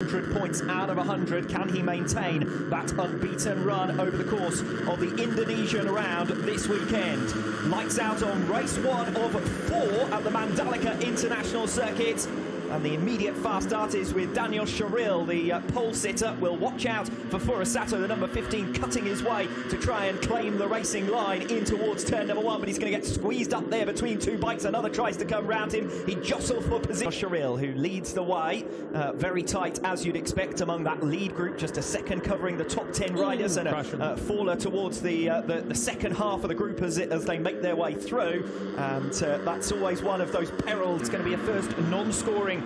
100 points out of 100. Can he maintain that unbeaten run over the course of the Indonesian round this weekend? Lights out on race 1 of 4 at the Mandalika International Circuit. And the immediate fast start is with Daniel Sharil, the pole sitter. Will watch out for Furusato, the number 15, cutting his way to try and claim the racing line in towards turn number 1, but he's going to get squeezed up there between two bikes. Another tries to come round him. He jostles for position. Sharil, who leads the way, very tight as you'd expect among that lead group. Just a second covering the top 10 riders, and a faller towards the second half of the group as they make their way through. And that's always one of those perils. It's going to be a first non-scoring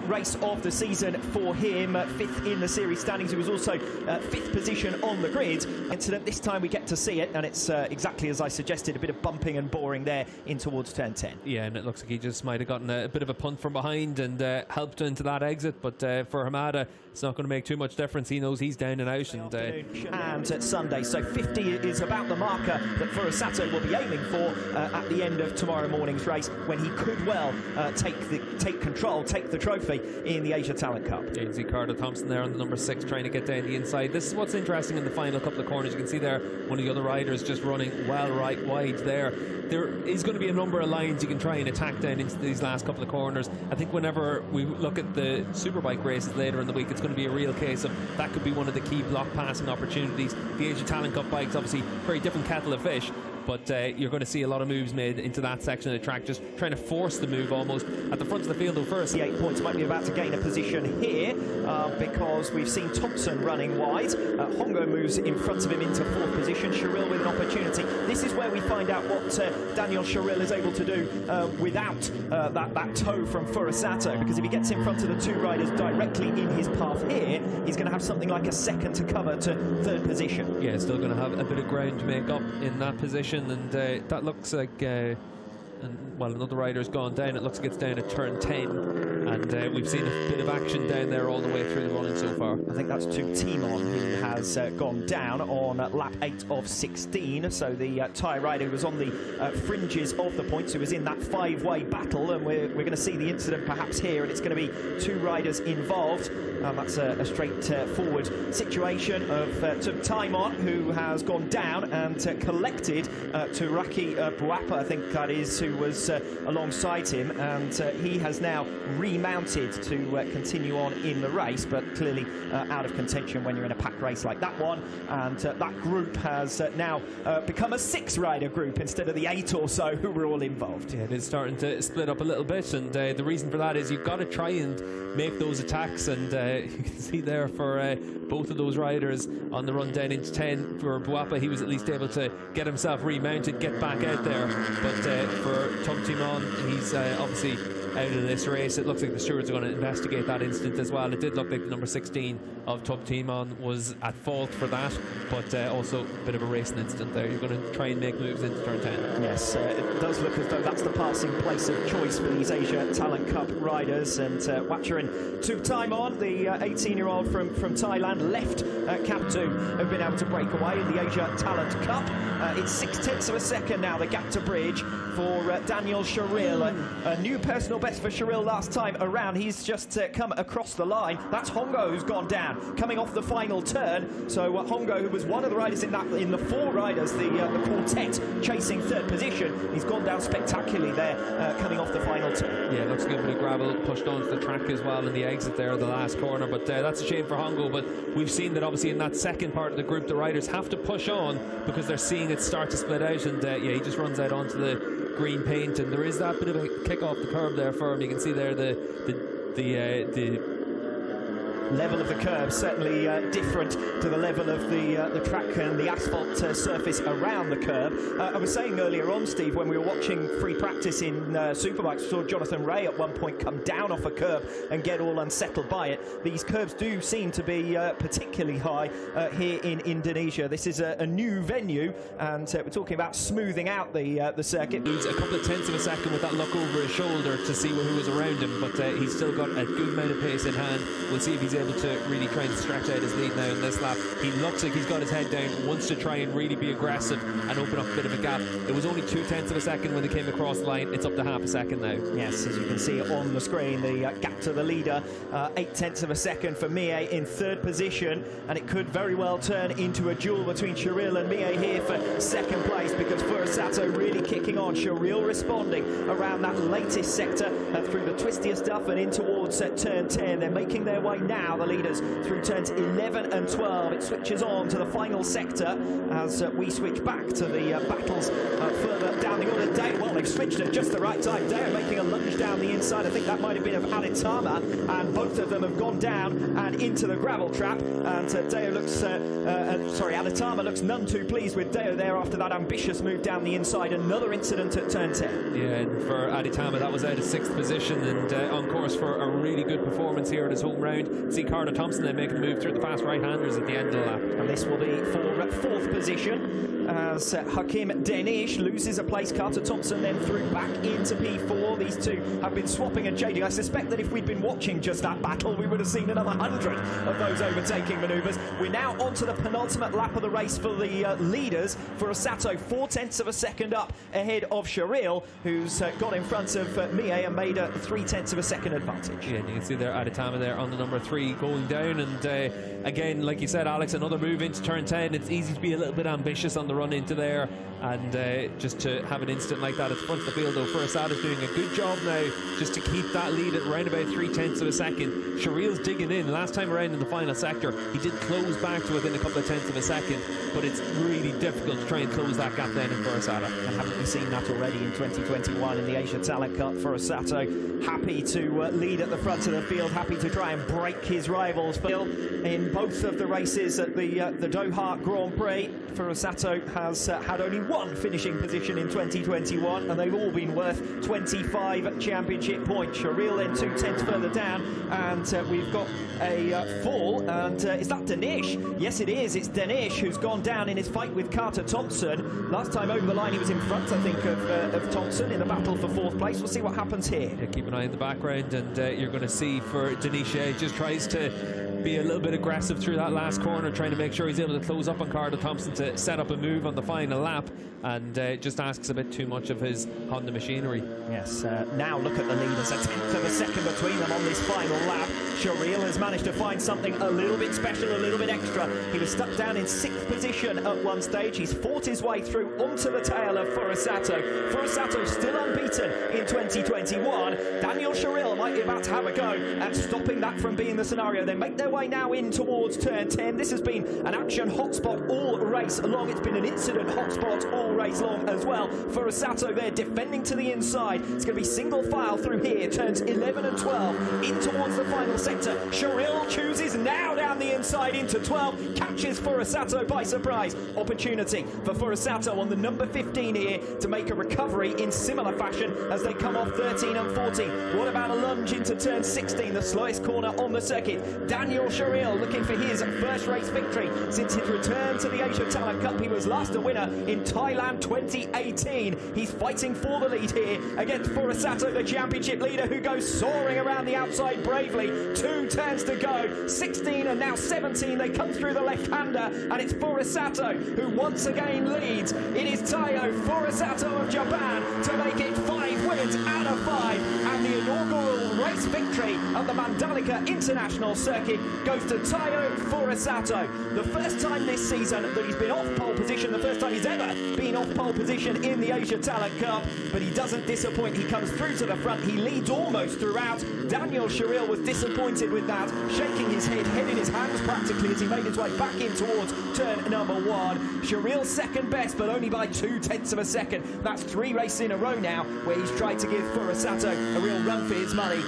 race of the season for him. 5th in the series standings. He was also 5th position on the grid. Incident, this time we get to see it, and it's exactly as I suggested, a bit of bumping and boring there in towards turn 10. Yeah, and it looks like he just might have gotten a bit of a punt from behind and helped into that exit, but for Hamada it's not going to make too much difference. He knows he's down and out. And at Sunday, so 50 is about the marker that Furusato will be aiming for at the end of tomorrow morning's race, when he could well take control, take the trophy in the Asia Talent Cup. You can see Carter Thompson there on the number 6 trying to get down the inside. This is what's interesting in the final couple of corners. You can see there one of the other riders just running well right wide there. There is going to be a number of lines you can try and attack down into these last couple of corners. I think whenever we look at the Superbike races later in the week, it's going to be a real case of that could be one of the key block passing opportunities. The Asia Talent Cup bikes, obviously very different kettle of fish, but you're going to see a lot of moves made into that section of the track, just trying to force the move almost at the front of the field. Though first, the 8 points might be about to gain a position here because we've seen Thompson running wide. Hongo moves in front of him into 4th position. Sharil with an opportunity. This is where we find out what Daniel Sharil is able to do without that toe from Furusato, because if he gets in front of the 2 riders directly in his path here, he's going to have something like a second to cover to 3rd position. Yeah, still going to have a bit of ground to make up in that position. And that looks like, well, another rider's gone down. It looks like it's down at turn 10. And we've seen a bit of action down there all the way through the running so far. I think that's to Timon, who has gone down on lap 8 of 16. So the Thai rider who was on the fringes of the points, who was in that 5-way battle. And we're going to see the incident perhaps here, and it's going to be 2 riders involved. That's a straightforward situation of Timon, who has gone down and collected Turaki Buapa, I think that is, who was alongside him, and he has now remounted to continue on in the race, but clearly out of contention when you're in a pack race like that one. And that group has now become a 6-rider group instead of the 8 or so who were all involved. Yeah, it is starting to split up a little bit, and the reason for that is you've got to try and make those attacks, and you can see there for both of those riders on the run down into 10. For Buapa, he was at least able to get himself remounted, get back out there, but for Tom Timon, he's obviously out of this race. It looks like the stewards are going to investigate that incident as well. It did look like the number 16 of Top Timon was at fault for that, but also a bit of a racing incident there. You're going to try and make moves into turn 10. Yes, it does look as though that's the passing place of choice for these Asia Talent Cup riders. And Wacharan took time on, the 18-year-old from Thailand, left Kaptu, have been able to break away in the Asia Talent Cup. It's 0.6 of a second now, the gap to bridge for Daniel Sharil. A new personal best for Sharil last time around. He's just come across the line. That's Hongo who's gone down, coming off the final turn. So Hongo, who was one of the riders in the 4 riders, the quartet chasing 3rd position, he's gone down spectacularly there, coming off the final turn. Yeah, it looks like a bit of gravel pushed onto the track as well in the exit there, the last corner, but that's a shame for Hongo. But we've seen that obviously in that second part of the group, the riders have to push on because they're seeing it start to split out, and yeah, he just runs out onto the green paint, and there is that bit of a kick off the curb there for him. You can see there the level of the curb certainly different to the level of the track and the asphalt surface around the curb. I was saying earlier on, Steve, when we were watching free practice in Superbikes, we saw Jonathan Ray at one point come down off a curb and get all unsettled by it. These curbs do seem to be particularly high here in Indonesia. This is a new venue, and we're talking about smoothing out the circuit. Needs a couple of tenths of a second with that look over his shoulder to see who was around him, but he's still got a good amount of pace in hand. We'll see if he's able to really try and stretch out his lead now in this lap. He looks like he's got his head down, wants to try and really be aggressive and open up a bit of a gap. It was only 0.2 of a second when they came across the line. It's up to half a second now. Yes, as you can see on the screen, the gap to the leader, 0.8 of a second for Mie in third position, and it could very well turn into a duel between Cyril and Mie here for second place, because Furusato really kicking on. Cyril responding around that latest sector through the twistier stuff and in towards turn 10. They're making their way now, the leaders, through turns 11 and 12. It switches on to the final sector as we switch back to the battles further down the order. Deo, well, they've switched at just the right time. Deo making a lunge down the inside. I think that might have been of Aditama, and both of them have gone down and into the gravel trap. And Deo looks, Aditama looks none too pleased with Deo there after that ambitious move down the inside. Another incident at turn 10. Yeah, and for Aditama, that was out of 6th position and on course for a really good performance here at his home round. See Carter Thompson then making the move through the fast right-handers at the end of the lap. And this will be for 4th position as Hakim Denish loses a place. Carter Thompson then through back into P4. These two have been swapping and changing. I suspect that if we'd been watching just that battle, we would have seen another 100 of those overtaking manoeuvres. We're now on to the penultimate lap of the race for the leaders. Furusato 0.4 of a second up ahead of Cyril, who's got in front of Mie and made a 0.3 of a second advantage. Yeah, and you can see there Aditama there on the number 3 going down, and again, like you said, Alex, another move into turn 10. It's easy to be a little bit ambitious on the run into there, and just to have an instant like that at the front of the field, though. Furusato doing a good job now just to keep that lead at around about 0.3 of a second. Cyril's digging in. Last time around in the final sector, he did close back to within a couple of tenths of a second, but it's really difficult to try and close that gap then in Furusato. And haven't we seen that already in 2021 in the Asia Talent Cup? Furusato happy to lead at the front of the field, happy to try and break his rivals. In both of the races at the Doha Grand Prix, Furusato has had only one finishing position in 2021, and they've all been worth 25 championship points. Cyril then 0.2 further down, and we've got a fall, and is that Denish? Yes, it is. It's Denish who's gone down in his fight with Carter Thompson. Last time over the line, he was in front, I think, of Thompson in the battle for 4th place. We'll see what happens here. Yeah, keep an eye in the background, and you're going to see for Denish, just tries to be a little bit aggressive through that last corner, trying to make sure he's able to close up on Carter Thompson to set up a move on the final lap, and just asks a bit too much of his Honda machinery. Yes, now look at the leaders, 1/10 of a second between them on this final lap. Cyril has managed to find something a little bit special, a little bit extra. He was stuck down in 6th position at one stage. He's fought his way through onto the tail of Furusato. Furusato still unbeaten in 2021. Daniel Cyril might be about to have a go at stopping that from being the scenario. They make their way now in towards turn 10. This has been an action hotspot all race long. It's been an incident hotspot all race long as well. Furusato there defending to the inside. It's going to be single file through here. Turns 11 and 12 in towards the final sector. Cyril chooses now down the inside into 12. Catches Furusato by surprise. Opportunity for Furusato on the number 15 here to make a recovery in similar fashion as they come off 13 and 14. What about a lunge into turn 16, the slowest corner on the circuit? Daniel Cyril looking for his first race victory since his return to the Asia Talent Cup. He was last a winner in Thailand 2018. He's fighting for the lead here against Furusato, the championship leader, who goes soaring around the outside bravely. 2 turns to go, 16 and now 17. They come through the left-hander, and it's Furusato who once again leads. It is Taiyo Furusato of Japan to make it 5 wins out of 5, and the inaugural race victory at the Mandalika International Circuit goes to Taiyo Furusato. The first time this season that he's been off pole position, the first time he's ever been off pole position in the Asia Talent Cup, but he doesn't disappoint. He comes through to the front. He leads almost throughout. Daniel Cyril was disappointed with that, shaking his head in his hands practically as he made his way back in towards turn number 1. Cyril second best, but only by 0.2 of a second. That's 3 races in a row now where he's tried to give Furusato a real run for his money.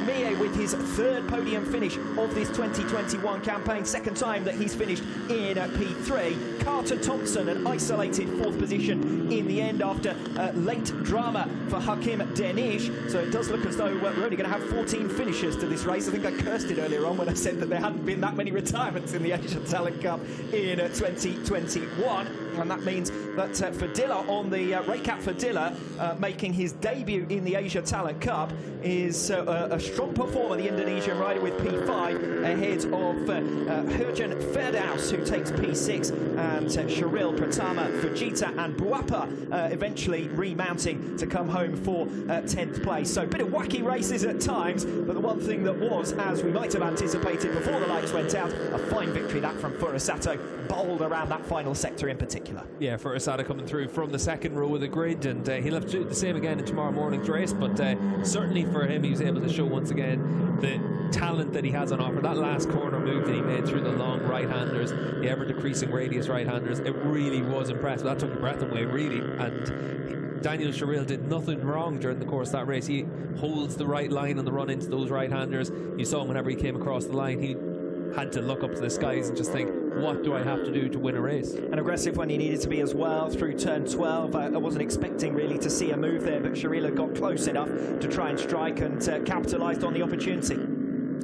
Mie with his 3rd podium finish of this 2021 campaign, 2nd time that he's finished in P3. Carter Thompson, an isolated 4th position in the end after late drama for Hakim Denish. So it does look as though we're only going to have 14 finishers to this race. I think I cursed it earlier on when I said that there hadn't been that many retirements in the Asian Talent Cup in 2021. And that means that Fadila on the Raykat Fadila making his debut in the Asia Talent Cup is a strong performer, the Indonesian rider with P5 ahead of Herjan Firdaus, who takes P6, and Sharil Pratama, Fujita and Buapa eventually remounting to come home for 10th place. So a bit of wacky races at times, but the one thing that was, as we might have anticipated before the lights went out, a fine victory that from Furusato, bowled around that final sector in particular. Yeah, Furusato coming through from the second row of the grid, and he'll have to do the same again in tomorrow morning's race, but certainly for him, he was able to show once again the talent that he has on offer. That last corner move that he made through the long right-handers, the ever-decreasing radius right-handers, it really was impressive. That took your breath away, really, and Daniel Sharil did nothing wrong during the course of that race. He holds the right line on the run into those right-handers. You saw him whenever he came across the line, he had to look up to the skies and just think, what do I have to do to win a race? And aggressive when he needed to be as well through turn 12. I wasn't expecting really to see a move there, but Sharila got close enough to try and strike and capitalised on the opportunity.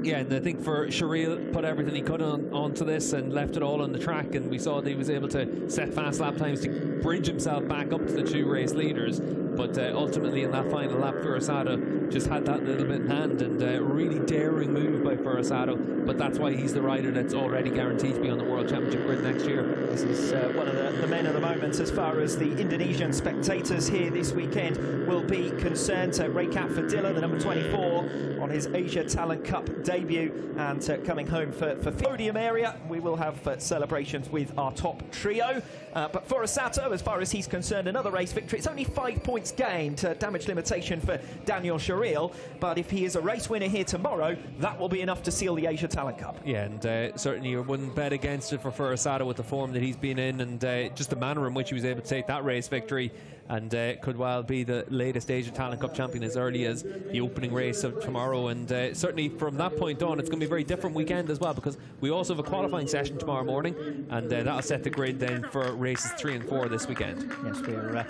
Yeah, and I think for Sharil, put everything he could onto this and left it all on the track, and we saw that he was able to set fast lap times to bridge himself back up to the two race leaders. But ultimately in that final lap, Furusato just had that little bit in hand, and a really daring move by Furusato. But that's why he's the rider that's already guaranteed to be on the World Championship grid next year. This is one of the men of the moment as far as the Indonesian spectators here this weekend will be concerned. So Raykat Fadila, the number 24, on his Asia Talent Cup debut, and coming home for podium area. We will have celebrations with our top trio. But Furusato, as far as he's concerned, another race victory. It's only 5 points gained, damage limitation for Daniel Sharil, but if he is a race winner here tomorrow, that will be enough to seal the Asia Talent Cup. Yeah, and certainly you wouldn't bet against it for Furusato with the form that he's been in, and just the manner in which he was able to take that race victory, and could well be the latest Asia Talent Cup champion as early as the opening race of tomorrow. And certainly from that point on, it's going to be a very different weekend as well, because we also have a qualifying session tomorrow morning, and that'll set the grid then for races 3 and 4 this weekend. Yes, we're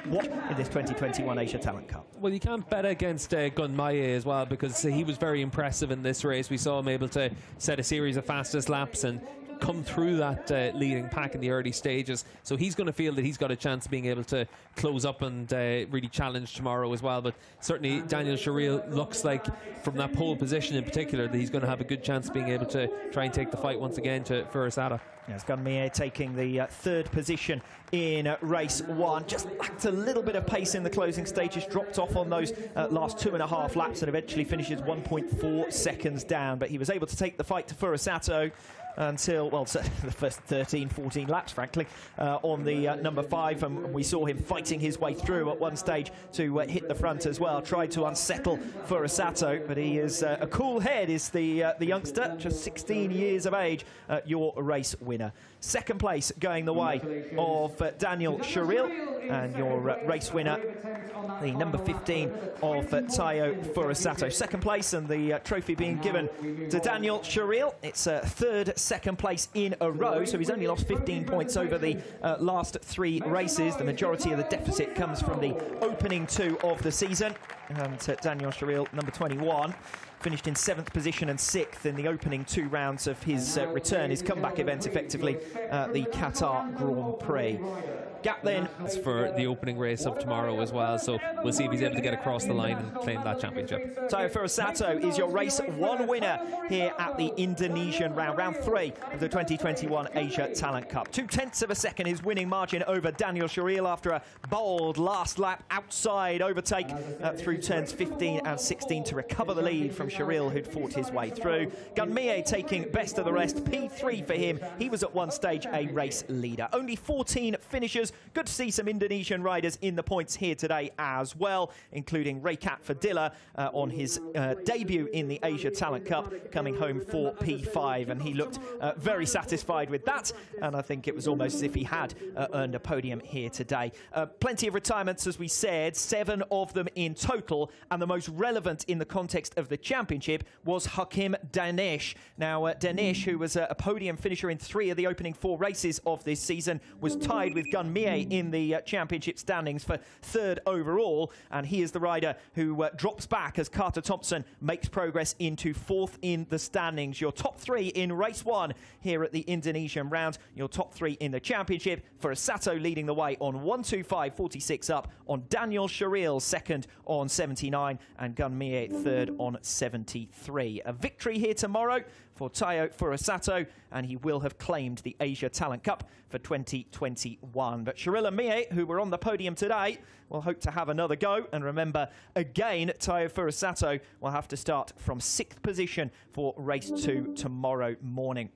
what in this 2021 Asia Talent Cup? Well, you can't bet against Gunmaya as well, because he was very impressive in this race. We saw him able to set a series of fastest laps and come through that leading pack in the early stages, so he's going to feel that he's got a chance of being able to close up and really challenge tomorrow as well. But certainly Daniel Sharil looks like, from that pole position in particular, that he's going to have a good chance of being able to try and take the fight once again to Furusato. Yes, Gunmia taking the third position in race 1. Just lacked a little bit of pace in the closing stages, dropped off on those last 2.5 laps, and eventually finishes 1.4 seconds down. But he was able to take the fight to Furusato until, well, the first 13, 14 laps, frankly, on the number 5, and we saw him fighting his way through at one stage to hit the front as well. Tried to unsettle Furusato, but he is a cool head, is the youngster, just 16 years of age, your race winner. Second place going the way of Daniel Sharil, and your race winner, the number 15 of Tayo Furusato. Second place, and the trophy being given to Daniel Sharil. It's third second place in a row, so he's only lost 15 points over the last 3 races. The majority of the deficit comes from the opening 2 of the season, and Daniel Sharil, number 21, finished in 7th position and 6th in the opening 2 rounds of his return, his comeback event, effectively, the Qatar Grand Prix. Gap then for the opening race of tomorrow as well, so we'll see if he's able to get across the line and claim that championship. Tayo Furusato is your race 1 winner here at the Indonesian round 3 of the 2021 Asia Talent Cup. 0.2 of a second his winning margin over Daniel Sharil after a bold last lap outside overtake through turns 15 and 16 to recover the lead from Sharil, who'd fought his way through. Gunmie taking best of the rest, P3 for him. He was at one stage a race leader. Only 14 finishers. Good to see some Indonesian riders in the points here today as well, including Raykat Fadila on his debut in the Asia Talent Cup, coming home for P5, and he looked very satisfied with that, and I think it was almost as if he had earned a podium here today. Plenty of retirements, as we said, 7 of them in total, and the most relevant in the context of the championship was Hakim Danish. Now, Danish, who was a podium finisher in 3 of the opening 4 races of this season, was tied with Gunmie Mie in the championship standings for third overall, and he is the rider who drops back as Carter Thompson makes progress into fourth in the standings. Your top three in race one here at the Indonesian round. Your top three in the championship. Furasato leading the way on 125.46 up on Daniel Sharil, second on 79, and Gun Mie third on 73. A victory here tomorrow for Tayo Furasato, and he will have claimed the Asia Talent Cup for 2021. But Sharil and Mie, who were on the podium today, will hope to have another go. And remember, again, Tayo Furasato will have to start from 6th position for race 2 tomorrow morning.